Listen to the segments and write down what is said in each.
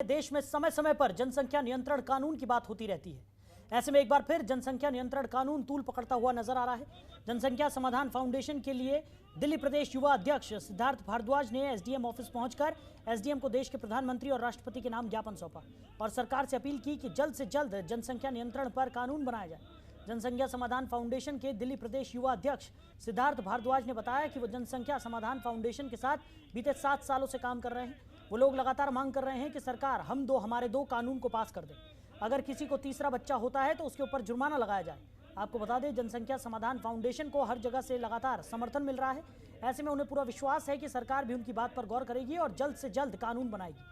देश में समय समय पर जनसंख्या नियंत्रण कानून की बात होती रहती है। ऐसे में एक बार फिर जनसंख्या नियंत्रण कानून तूल पकड़ता हुआ नजर आ रहा है। जनसंख्या समाधान फाउंडेशन के लिए दिल्ली प्रदेश युवा अध्यक्ष सिद्धार्थ भारद्वाज ने एसडीएम ऑफिस पहुंचकर एसडीएम को देश के प्रधानमंत्री और राष्ट्रपति के नाम ज्ञापन सौंपा और सरकार से अपील की कि जल्द से जल्द जनसंख्या नियंत्रण पर कानून बनाया जाए। जनसंख्या समाधान फाउंडेशन के दिल्ली प्रदेश युवा अध्यक्ष सिद्धार्थ भारद्वाज ने बताया कि वो जनसंख्या समाधान फाउंडेशन के साथ बीते 7 सालों से काम कर रहे हैं। वो लोग लगातार मांग कर रहे हैं कि सरकार हम दो हमारे दो कानून को पास कर दे। अगर किसी को तीसरा बच्चा होता है तो उसके ऊपर जुर्माना लगाया जाए। आपको बता दें, जनसंख्या समाधान फाउंडेशन को हर जगह से लगातार समर्थन मिल रहा है। ऐसे में उन्हें पूरा विश्वास है कि सरकार भी उनकी बात पर गौर करेगी और जल्द से जल्द कानून बनाएगी।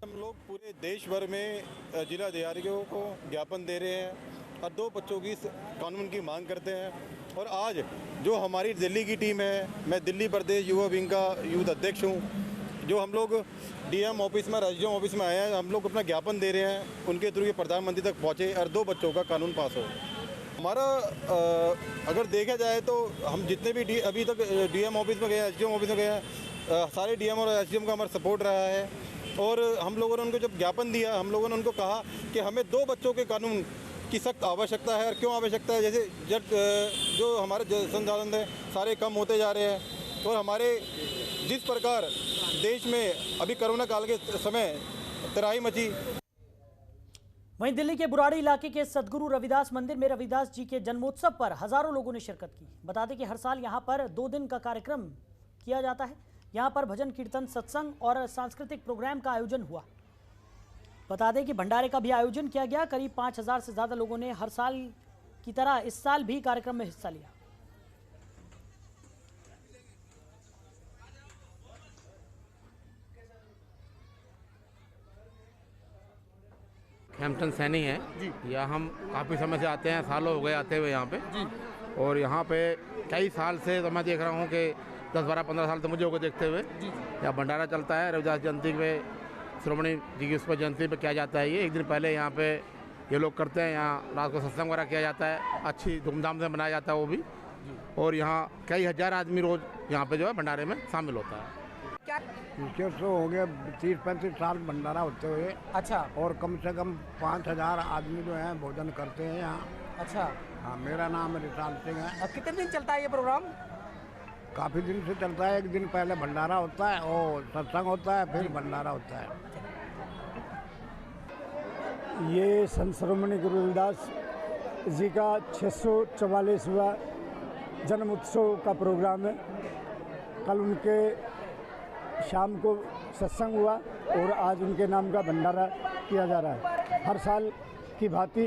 हम लोग पूरे देश भर में जिला अधिकारियों को ज्ञापन दे रहे हैं और 2 बच्चों की कानून की मांग करते हैं। और आज जो हमारी दिल्ली की टीम है, मैं दिल्ली प्रदेश युवा विंग का यूथ अध्यक्ष हूँ, जो हम लोग डीएम ऑफिस में एसडीएम ऑफिस में आए हैं, हम लोग अपना ज्ञापन दे रहे हैं। उनके थ्रू ये प्रधानमंत्री तक पहुँचे और 2 बच्चों का कानून पास हो। हमारा अगर देखा जाए तो हम जितने भी अभी तक डीएम ऑफिस में गए हैं, एसडीएम ऑफिस में गए हैं, सारे डीएम और एसडीएम का हमारा सपोर्ट रहा है। और हम लोगों ने उनको जब ज्ञापन दिया, हम लोगों ने उनको कहा कि हमें 2 बच्चों के कानून की सख्त आवश्यकता है। और क्यों आवश्यकता है? जैसे जो हमारे संसाधन है सारे कम होते जा रहे हैं और हमारे जिस प्रकार देश में अभी कोरोना काल के समय तराई मची। वहीं दिल्ली के बुराड़ी इलाके के सदगुरु रविदास मंदिर में रविदास जी के जन्मोत्सव पर हजारों लोगों ने शिरकत की। बता दें कि हर साल यहां पर 2 दिन का कार्यक्रम किया जाता है। यहां पर भजन कीर्तन, सत्संग और सांस्कृतिक प्रोग्राम का आयोजन हुआ। बता दें कि भंडारे का भी आयोजन किया गया। करीब 5000 से ज़्यादा लोगों ने हर साल की तरह इस साल भी कार्यक्रम में हिस्सा लिया। हेम्पटन सैनी है जी। यहाँ हम काफ़ी समय से आते हैं, सालों हो गए आते हुए यहाँ पे जी। और यहाँ पे कई साल से तो मैं देख रहा हूँ कि 10, 12, 15 साल तो मुझे होकर देखते हुए यहाँ भंडारा चलता है। रविदास जयंती पे, श्रोमणी जी की उस पर जयंती पे किया जाता है। ये एक दिन पहले यहाँ पे ये लोग करते हैं। यहाँ रात को सत्संग वगैरह किया जाता है, अच्छी धूमधाम से मनाया जाता है वो भी। और यहाँ कई हजार आदमी रोज़ यहाँ पे जो है भंडारे में शामिल होता है। पीछे तो हो गया 30-35 साल भंडारा होते हुए। अच्छा। और कम से कम 5000 आदमी जो हैं भोजन करते हैं यहाँ। अच्छा। हाँ, मेरा नाम रिशाल सिंह है। अब कितने दिन चलता है ये प्रोग्राम? काफ़ी दिन से चलता है। एक दिन पहले भंडारा होता है और सत्संग होता है, फिर भंडारा होता है। ये संत श्रोमणी गुरु रविदास जी का 644वां जन्म उत्सव का प्रोग्राम है। कल उनके शाम को सत्संग हुआ और आज उनके नाम का भंडारा किया जा रहा है। हर साल की भांति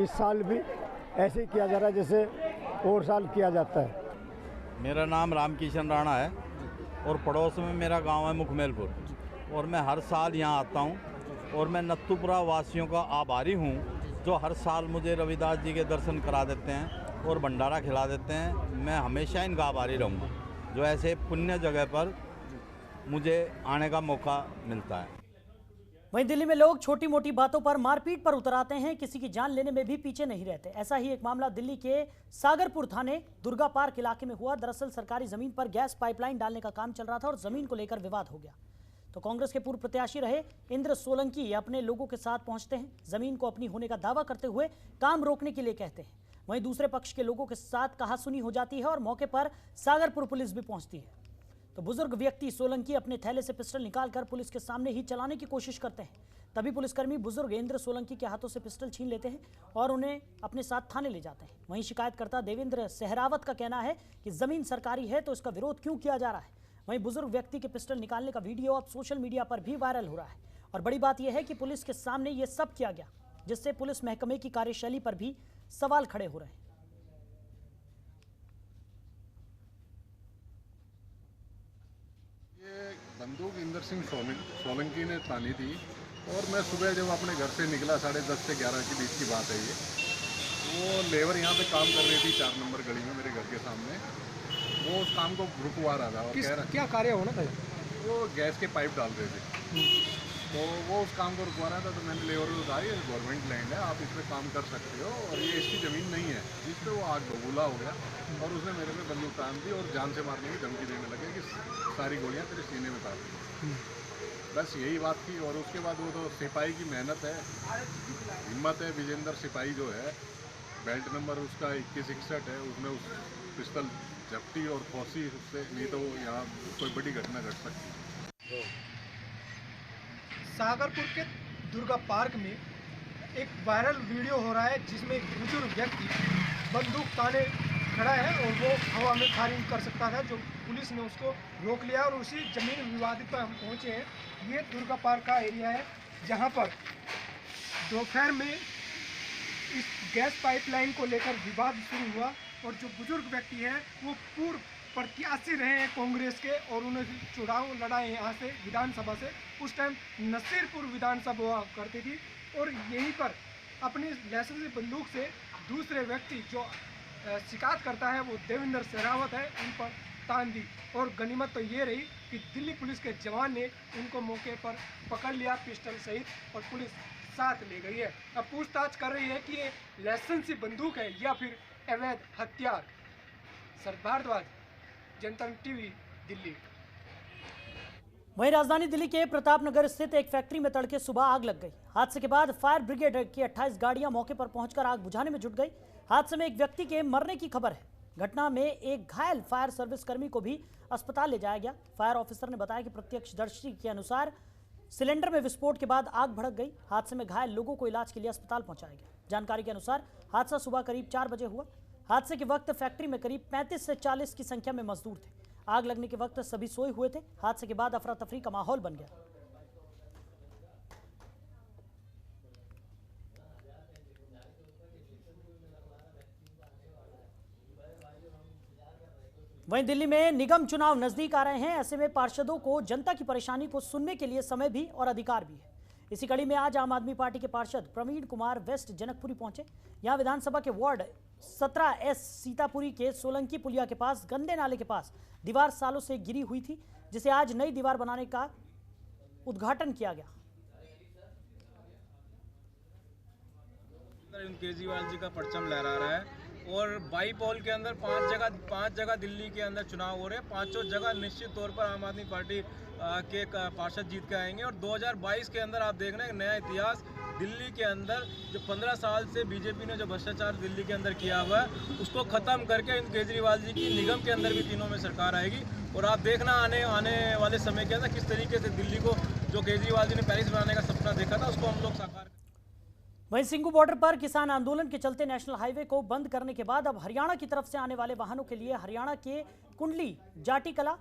इस साल भी ऐसे ही किया जा रहा है जैसे और साल किया जाता है। मेरा नाम रामकिशन राणा है और पड़ोस में मेरा गांव है मुखमेलपुर। और मैं हर साल यहाँ आता हूँ और मैं नत्थुपुरा वासियों का आभारी हूँ जो हर साल मुझे रविदास जी के दर्शन करा देते हैं और भंडारा खिला देते हैं। मैं हमेशा इनका आभारी रहूँगा जो ऐसे पुण्य जगह पर मुझे आने का मौका मिलता है। वहीं दिल्ली में लोग छोटी मोटी बातों पर मारपीट पर उतर आते हैं, किसी की जान लेने में भी पीछे नहीं रहते। ऐसा ही एक मामला दिल्ली के सागरपुर थाने दुर्गा पार्क इलाके में हुआ। दरअसल सरकारी जमीन पर गैस पाइपलाइन डालने का काम चल रहा था और जमीन को लेकर विवाद हो गया। तो कांग्रेस के पूर्व प्रत्याशी रहे इंद्र सोलंकी अपने लोगों के साथ पहुंचते हैं, जमीन को अपनी होने का दावा करते हुए काम रोकने के लिए कहते हैं। वहीं दूसरे पक्ष के लोगों के साथ कहासुनी हो जाती है और मौके पर सागरपुर पुलिस भी पहुंचती है। तो बुजुर्ग व्यक्ति सोलंकी अपने थैले से पिस्टल निकालकर पुलिस के सामने ही चलाने की कोशिश करते हैं। तभी पुलिसकर्मी बुजुर्ग इंद्र सोलंकी के हाथों से पिस्टल छीन लेते हैं और उन्हें अपने साथ थाने ले जाते हैं। वहीं शिकायतकर्ता देवेंद्र सहरावत का कहना है कि जमीन सरकारी है तो इसका विरोध क्यों किया जा रहा है। वहीं बुजुर्ग व्यक्ति के पिस्टल निकालने का वीडियो अब सोशल मीडिया पर भी वायरल हो रहा है। और बड़ी बात यह है कि पुलिस के सामने ये सब किया गया, जिससे पुलिस महकमे की कार्यशैली पर भी सवाल खड़े हो रहे हैं। बंदूक इंदर सिंह सोलंकी ने तानी थी और मैं सुबह जब अपने घर से निकला 10:30 से 11 के बीच की बात है ये। वो लेबर यहाँ पे काम कर रही थी 4 नंबर गली में मेरे घर के सामने। वो उस काम को रुकवा रहा था और कह रहा क्या कार्य होना था? वो गैस के पाइप डाल रहे थे तो वो उस काम को रुकवा रहा था, तो मैंने लेबर को कहा ये गवर्नमेंट लैंड है, आप इस पर काम कर सकते हो और ये इसकी ज़मीन नहीं है, जिस पे वो आग बबूला हो गया और उसने मेरे पे बंदूक तान दी और जान से मारने की धमकी देने लगे कि सारी गोलियां तेरे सीने में तार दी। बस यही बात थी। और उसके बाद वो तो सिपाही की मेहनत है, हिम्मत है। विजेंद्र सिपाही जो है, बेल्ट नंबर उसका 2161 है, उसने उस पिस्तल जब्ती और फौसी उससे, नहीं तो यहाँ कोई बड़ी घटना घट सकती है। सागरपुर के दुर्गा पार्क में एक वायरल वीडियो हो रहा है जिसमें एक बुजुर्ग व्यक्ति बंदूक ताने खड़ा है और वो हवा में फायरिंग कर सकता था, जो पुलिस ने उसको रोक लिया। और उसी जमीन विवादित पर हम पहुंचे हैं। ये दुर्गा पार्क का एरिया है जहां पर दोपहर में इस गैस पाइपलाइन को लेकर विवाद शुरू हुआ और जो बुजुर्ग व्यक्ति है वो पूर्व प्रत्याशी रहे हैं कांग्रेस के और उन्होंने चुनाव लड़ाए यहाँ से विधानसभा से। उस टाइम नसीरपुर विधानसभा हुआ करती थी और यहीं पर अपनी लाइसेंसी बंदूक से दूसरे व्यक्ति जो शिकायत करता है वो देवेंद्र शेरावत है, उन पर तान दी। और गनीमत तो ये रही कि दिल्ली पुलिस के जवान ने उनको मौके पर पकड़ लिया पिस्टल सहित और पुलिस साथ ले गई है। अब पूछताछ कर रही है कि ये लाइसेंसी बंदूक है या फिर अवैध हथियार। शरद भारद्वाज, जनता टीवी, दिल्ली। वहीं राजधानी दिल्ली के प्रताप नगर स्थित एक फैक्ट्री में तड़के सुबह आग लग गई। हादसे के बाद फायर ब्रिगेड की 28 गाड़ियां मौके पर पहुंचकर आग बुझाने में जुट गई। हादसे में एक व्यक्ति के मरने की खबर है। घटना में एक घायल फायर सर्विस कर्मी को भी अस्पताल ले जाया गया। फायर ऑफिसर ने बताया कि प्रत्यक्षदर्शी के अनुसार सिलेंडर में विस्फोट के बाद आग भड़क गई। हादसे में घायल लोगों को इलाज के लिए अस्पताल पहुंचाया गया। जानकारी के अनुसार हादसा सुबह करीब 4 बजे हुआ। हादसे के वक्त फैक्ट्री में करीब 35 से 40 की संख्या में मजदूर थे। आग लगने के वक्त सभी सोए हुए थे। हादसे के बाद अफरा तफरी का माहौल बन गया। वहीं दिल्ली में निगम चुनाव नजदीक आ रहे हैं। ऐसे में पार्षदों को जनता की परेशानी को सुनने के लिए समय भी और अधिकार भी है। इसी कड़ी में आज आम आदमी पार्टी के पार्षद प्रवीण कुमार वेस्ट जनकपुरी पहुंचे। यहां विधानसभा के वार्ड 17S सीतापुरी के सोलंकी पुलिया के पास गंदे नाले के पास दीवार सालों से गिरी हुई थी, जिसे आज नई दीवार बनाने का उद्घाटन किया गया। केजरीवाल जी का परचम लहरा रहा है और बाईपोल के अंदर पांच जगह दिल्ली के अंदर चुनाव हो रहे हैं। पांचों जगह निश्चित तौर पर आम आदमी पार्टी के पार्षद जीत के आएंगे और 2022 के अंदर आप देख रहे हैं एक नया इतिहास दिल्ली के अंदर। जो 15 साल से बीजेपी ने जो भ्रष्टाचार दिल्ली के अंदर किया हुआ है उसको खत्म करके केजरीवाल जी की निगम के अंदर भी तीनों में सरकार आएगी। और आप देखना आने वाले समय के अंदर किस तरीके से दिल्ली को जो केजरीवाल जी ने पेरिस बनाने का सपना देखा था उसको हम लोग साकार। वहीं सिंघू बॉर्डर पर किसान आंदोलन के चलते नेशनल हाईवे को बंद करने के बाद अब हरियाणा की तरफ से आने वाले वाहनों के लिए हरियाणा के कुंडली, जाटीकला,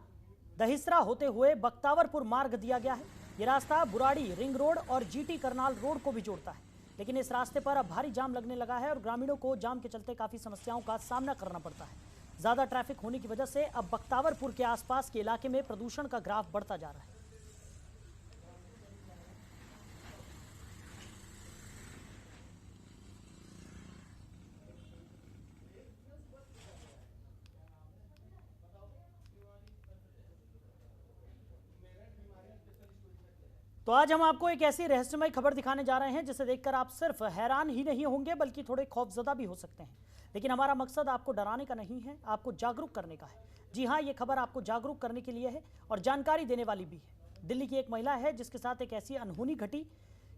दहिसरा होते हुए बख्तावरपुर मार्ग दिया गया है। ये रास्ता बुराड़ी रिंग रोड और जीटी करनाल रोड को भी जोड़ता है, लेकिन इस रास्ते पर अब भारी जाम लगने लगा है और ग्रामीणों को जाम के चलते काफी समस्याओं का सामना करना पड़ता है। ज्यादा ट्रैफिक होने की वजह से अब बख्तावरपुर के आसपास के इलाके में प्रदूषण का ग्राफ बढ़ता जा रहा है। तो आज हम आपको एक ऐसी रहस्यमय खबर दिखाने जा रहे हैं जिसे देखकर आप सिर्फ हैरान ही नहीं होंगे बल्कि थोड़े खौफजदा भी हो सकते हैं। लेकिन हमारा मकसद आपको डराने का नहीं है, आपको जागरूक करने का है। जी हाँ, ये खबर आपको जागरूक करने के लिए है और जानकारी देने वाली भी है। दिल्ली की एक महिला है जिसके साथ एक ऐसी अनहोनी घटी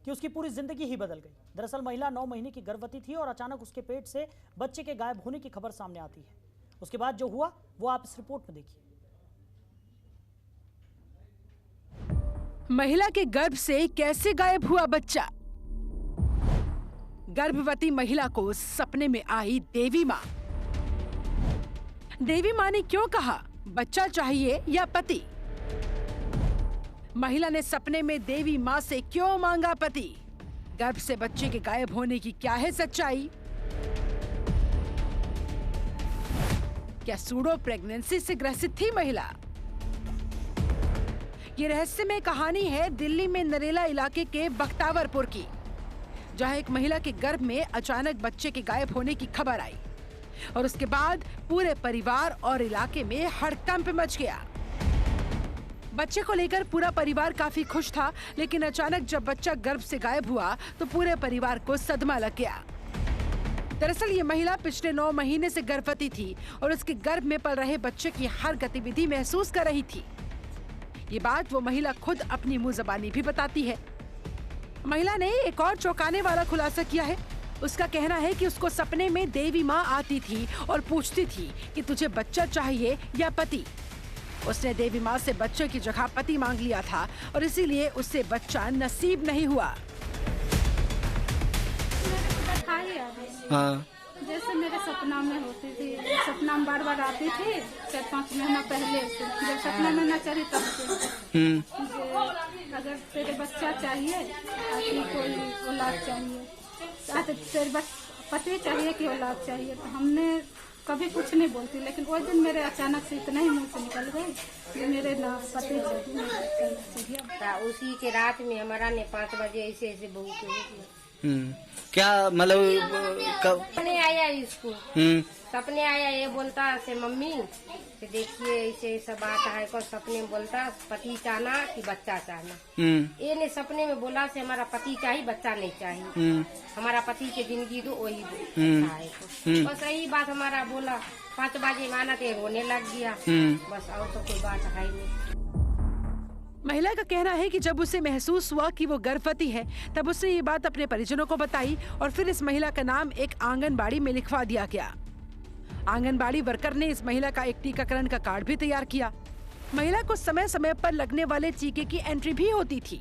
कि उसकी पूरी जिंदगी ही बदल गई। दरअसल महिला 9 महीने की गर्भवती थी और अचानक उसके पेट से बच्चे के गायब होने की खबर सामने आती है। उसके बाद जो हुआ वो आप इस रिपोर्ट में देखिए। महिला के गर्भ से कैसे गायब हुआ बच्चा? गर्भवती महिला को सपने में आई देवी माँ। देवी माँ ने क्यों कहा बच्चा चाहिए या पति? महिला ने सपने में देवी माँ से क्यों मांगा पति? गर्भ से बच्चे के गायब होने की क्या है सच्चाई? क्या सूडो प्रेगनेंसी से ग्रसित थी महिला? ये रहस्यमय कहानी है दिल्ली में नरेला इलाके के बख्तावरपुर की, जहां एक महिला के गर्भ में अचानक बच्चे के गायब होने की खबर आई और उसके बाद पूरे परिवार और इलाके में हड़कंप मच गया। बच्चे को लेकर पूरा परिवार काफी खुश था, लेकिन अचानक जब बच्चा गर्भ से गायब हुआ तो पूरे परिवार को सदमा लग गया। दरअसल ये महिला पिछले 9 महीने से गर्भवती थी और उसके गर्भ में पल रहे बच्चे की हर गतिविधि महसूस कर रही थी। ये बात वो महिला खुद अपनी मुंह ज़बानी भी बताती है। महिला ने एक और चौंकाने वाला खुलासा किया है। उसका कहना है कि उसको सपने में देवी माँ आती थी और पूछती थी कि तुझे बच्चा चाहिए या पति। उसने देवी माँ से बच्चे की जगह पति मांग लिया था और इसीलिए उससे बच्चा नसीब नहीं हुआ। हाँ। जैसे मेरे सपना में होती थी, सपना में बार बार आती थी 4-5 महीना पहले से, जब सपना में न चढ़ी तब से अगर तेरे बच्चा चाहिए कि कोई औलाद चाहिए, तेरे पति चाहिए कि औलाद चाहिए, तो हमने कभी कुछ नहीं बोलती, लेकिन वो दिन मेरे अचानक से इतना ही मुंह से निकल गई कि मेरे ना पति चाहिए। उसी के रात में हमारा ने 5 बजे ऐसे बहू के क्या मतलब सपने आया इसको, सपने आया, ये बोलता से मम्मी कि देखिए ऐसे ऐसा बात है को सपने में बोलता पति चाहना कि बच्चा चाहना। ये ने सपने में बोला से हमारा पति चाहिए, बच्चा नहीं चाहिए, हमारा पति की जिंदगी दो वही है। बस यही बात हमारा बोला। 5 बजे माना तो रोने लग गया, बस और तो कोई बात है नहीं। महिला का कहना है कि जब उसे महसूस हुआ कि वो गर्भवती है, तब उसने ये बात अपने परिजनों को बताई और फिर इस महिला का नाम एक आंगनबाड़ी में लिखवा दिया गया। आंगनबाड़ी वर्कर ने इस महिला का एक टीकाकरण का कार्ड भी तैयार किया। महिला को समय समय पर लगने वाले टीके की एंट्री भी होती थी।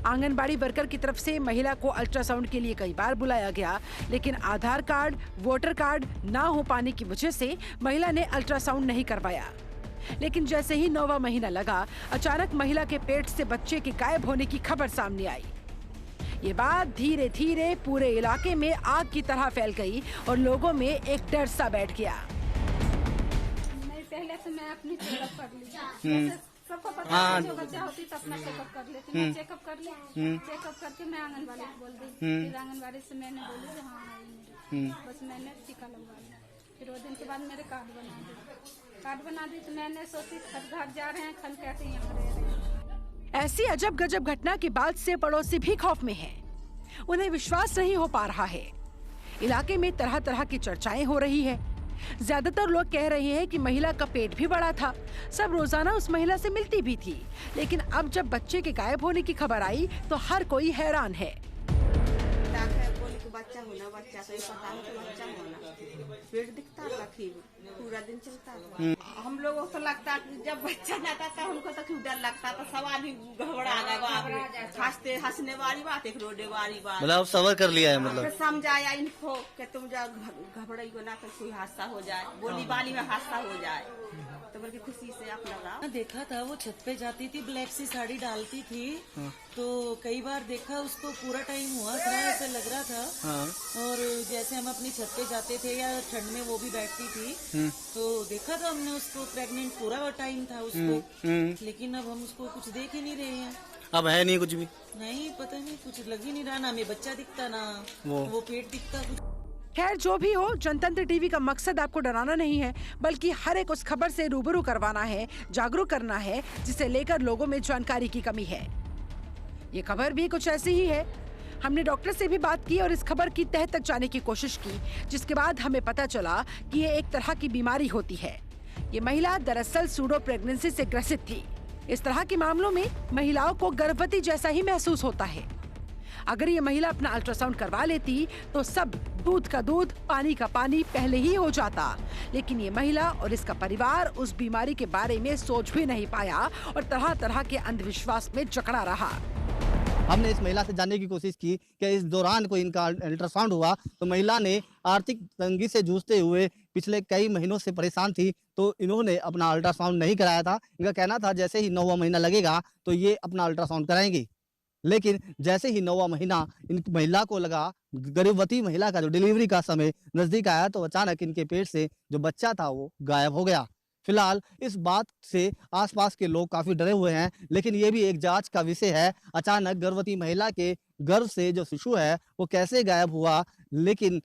आंगनबाड़ी वर्कर की तरफ से महिला को अल्ट्रासाउंड के लिए कई बार बुलाया गया, लेकिन आधार कार्ड, वोटर कार्ड ना हो पाने की वजह से महिला ने अल्ट्रासाउंड नहीं करवाया। लेकिन जैसे ही 9वां महीना लगा, अचानक महिला के पेट से बच्चे के गायब होने की खबर सामने आई। ये बात धीरे धीरे पूरे इलाके में आग की तरह फैल गई और लोगों में एक डर सा बैठ गया। पहले से मैं अपनी चेकअप कर ली, सबको पता है जो बच्चा होती तो अपना चेकअप कर लेती। मैं चेकअप कर ली, चेकअप करके मैं आंगनबाड़ी को बोल दी, फिर आंगनबाड़ी से मैंने बोली कि हाँ है मेरे, बस मैंने टीका लगवा लिया। फिर 2 दिन के बाद मेरे कार्ड बना दी तो मैंने सोची घर जा रहे हैं, खन कहते हैं यहाँ रह रहे हैं। ऐसी अजब गजब घटना के बाद से पड़ोसी भी खौफ में हैं। उन्हें विश्वास नहीं हो पा रहा है। इलाके में तरह तरह की चर्चाएं हो रही है। ज्यादातर लोग कह रहे हैं कि महिला का पेट भी बड़ा था, सब रोजाना उस महिला से मिलती भी थी। लेकिन अब जब बच्चे के गायब होने की खबर आई तो हर कोई हैरान है। बच्चा होना, बच्चा तो पता है तो बच्चा होना, पेट दिखता था, पूरा दिन चलता था। हम लोगों को तो लगता जब बच्चा जाता था उनको तो क्यों डर लगता था, सब आदमी घबरा गए, हंसने वाली बात, एक रोने वाली बात। मतलब सबर कर लिया है, मतलब समझाया इनको कि तुम घबराई को ना कोई हादसा हो जाए, बोली बाली में हादसा हो जाए, तो बल्कि खुशी से अपना देखा था। वो छत पे जाती थी, ब्लैक सी साड़ी डालती थी, तो कई बार देखा उसको, पूरा टाइम हुआ था ऐसा लग रहा था। और जैसे हम अपनी छत पे जाते थे या ठंड में वो भी बैठती थी, तो देखा था हमने उसको, प्रेग्नेंट पूरा टाइम था उसको। लेकिन अब हम उसको कुछ देख ही नहीं रहे हैं। अब है नहीं कुछ भी, नहीं पता नहीं, कुछ लग ही नहीं रहा, ना हमें बच्चा दिखता ना वो पेट दिखता कुछ। खैर जो भी हो, जनतंत्र टीवी का मकसद आपको डराना नहीं है, बल्कि हर एक उस खबर से रूबरू करवाना है, जागरूक करना है, जिसे लेकर लोगों में जानकारी की कमी है। ये खबर भी कुछ ऐसी ही है। हमने डॉक्टर से भी बात की और इस खबर की तह तक जाने की कोशिश की, जिसके बाद हमें पता चला कि ये एक तरह की बीमारी होती है। ये महिला दरअसल सूडो प्रेगनेंसी से ग्रसित थी। इस तरह के मामलों में महिलाओं को गर्भवती जैसा ही महसूस होता है। अगर ये महिला अपना अल्ट्रासाउंड करवा लेती तो सब दूध का दूध, पानी का पानी पहले ही हो जाता। लेकिन ये महिला और इसका परिवार उस बीमारी के बारे में सोच भी नहीं पाया और तरह तरह के अंधविश्वास में जकड़ा रहा। हमने इस महिला से जानने की कोशिश की कि इस दौरान कोई इनका अल्ट्रासाउंड हुआ तो महिला ने आर्थिक तंगी से जूझते हुए पिछले कई महीनों से परेशान थी, तो इन्होंने अपना अल्ट्रासाउंड नहीं कराया था। इनका कहना था जैसे ही 9वां महीना लगेगा तो ये अपना अल्ट्रासाउंड कराएंगी। लेकिन जैसे ही 9वां महीना इन महिला को लगा, गर्भवती महिला का जो डिलीवरी का समय नजदीक आया, तो अचानक इनके पेट से जो बच्चा था वो गायब हो गया। फिलहाल इस बात से आसपास के लोग काफी डरे हुए हैं, लेकिन ये भी एक जांच का विषय है। अचानक गर्भवती महिला के गर्भ से जो शिशु है वो कैसे गायब हुआ, लेकिन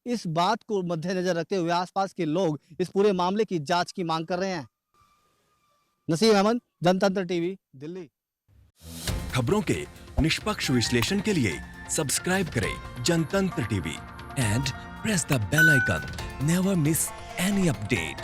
इस बात को मद्देनजर रखते हुए आसपास के लोग इस पूरे मामले की जांच की मांग कर रहे हैं। नसीम अहमद, जनतंत्र टीवी, दिल्ली। खबरों के निष्पक्ष विश्लेषण के लिए सब्सक्राइब करें Jantantra TV and press the bell icon. Never miss any update.